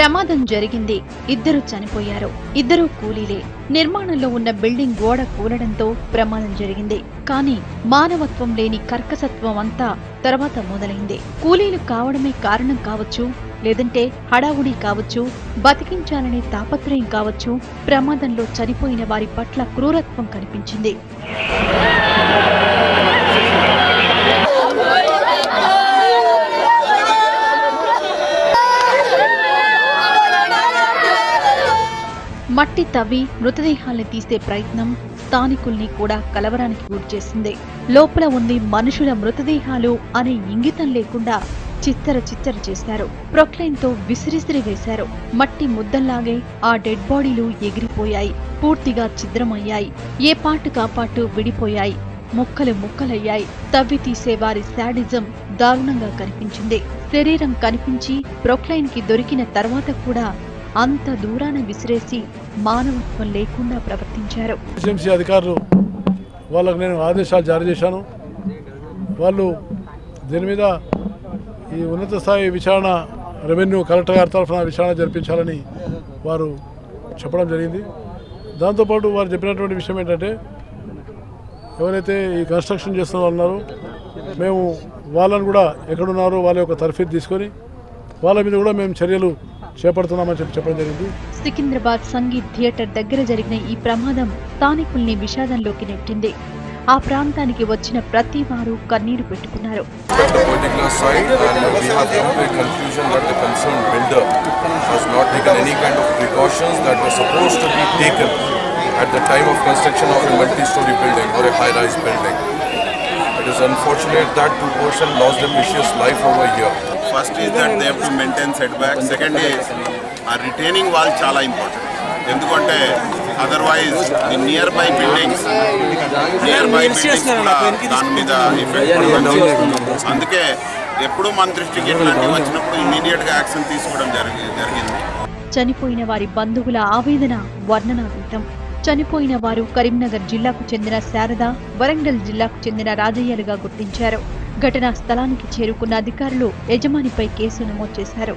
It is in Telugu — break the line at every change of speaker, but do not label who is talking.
ప్రమాదం జరిగింది. ఇద్దరు చనిపోయారు. ఇద్దరు కూలీలే. నిర్మాణంలో ఉన్న బిల్డింగ్ గోడ కూలడంతో ప్రమాదం జరిగింది. కానీ మానవత్వం లేని కర్కసత్వం అంతా తర్వాత మొదలైంది. కూలీలు కావడమే కారణం కావచ్చు, లేదంటే హడావుడి కావచ్చు, బతికించాలనే తాపత్రయం కావచ్చు, ప్రమాదంలో చనిపోయిన వారి పట్ల క్రూరత్వం కనిపించింది. మట్టి తవ్వి మృతదేహాల్ని తీసే ప్రయత్నం స్థానికుల్ని కూడా కలవరానికి గురిచేసింది. లోపల ఉంది మనుషుల మృతదేహాలు అనే ఇంగితం లేకుండా చిత్తర చేశారు. ప్రొక్లైన్తో విసిరిసిరి వేశారు. మట్టి ముద్దల్లాగే ఆ డెడ్ బాడీలు ఎగిరిపోయాయి. పూర్తిగా ఛిద్రమయ్యాయి. ఏ పాటుకాపాటు విడిపోయాయి. ముక్కలయ్యాయి. తవ్వి తీసే వారి శాడిజం దారుణంగా కనిపించింది. శరీరం కనిపించి ప్రొక్లైన్ కి దొరికిన తర్వాత కూడా అంత దూరాన విసిరేసి మానవత్వం లేకుండా ప్రవర్తించారు.
అధికారులు వాళ్ళకు నేను ఆదేశాలు జారీ చేశాను. వాళ్ళు దీని మీద ఈ ఉన్నత స్థాయి విచారణ రెవెన్యూ కలెక్టర్ గారి తరఫున విచారణ జరిపించాలని వారు చెప్పడం జరిగింది. దాంతోపాటు వారు చెప్పినటువంటి విషయం ఏంటంటే, ఎవరైతే ఈ కన్స్ట్రక్షన్ చేస్తున్న వాళ్ళు ఉన్నారో మేము వాళ్ళని కూడా ఎక్కడున్నారో వాళ్ళ యొక్క తర్ఫీదు తీసుకొని వాళ్ళ మీద కూడా మేము చర్యలు చేపడుతున్నామని చెప్పడం జరిగింది.
సికింద్రాబాద్ సంగీత్ థియేటర్ దగ్గర జరిగిన ఈ ప్రమాదం స్థానికుల్ని విషాదంలోకి నెట్టింది. ఆ ప్రాంతానికి వచ్చిన ప్రతి వారు కన్నీరు పెట్టుకున్నారు.
It is unfortunate that two persons lost their precious life over here.
First is that they have to maintain setback. Second is our retaining wall chala important. ఎందుకంటే otherwise the nearby buildings కూడా దాని మీద ఎఫెక్ట్ పడుతుంది. అందుకే ఎప్పుడు మన దృష్టికి ఇట్లాంటివి వచ్చినప్పుడు ఇమీడియట్గా యాక్షన్ తీసుకోవడం జరిగింది.
చనిపోయిన వారి బంధువుల ఆవేదన వర్ణనాతీతం. చనిపోయిన వారు కరీంనగర్ జిల్లాకు చెందిన శారద, వరంగల్ జిల్లాకు చెందిన రాజయ్యలుగా గుర్తించారు. ఘటనా స్థలానికి చేరుకున్న అధికారులు యజమానిపై కేసు నమోదు చేశారు.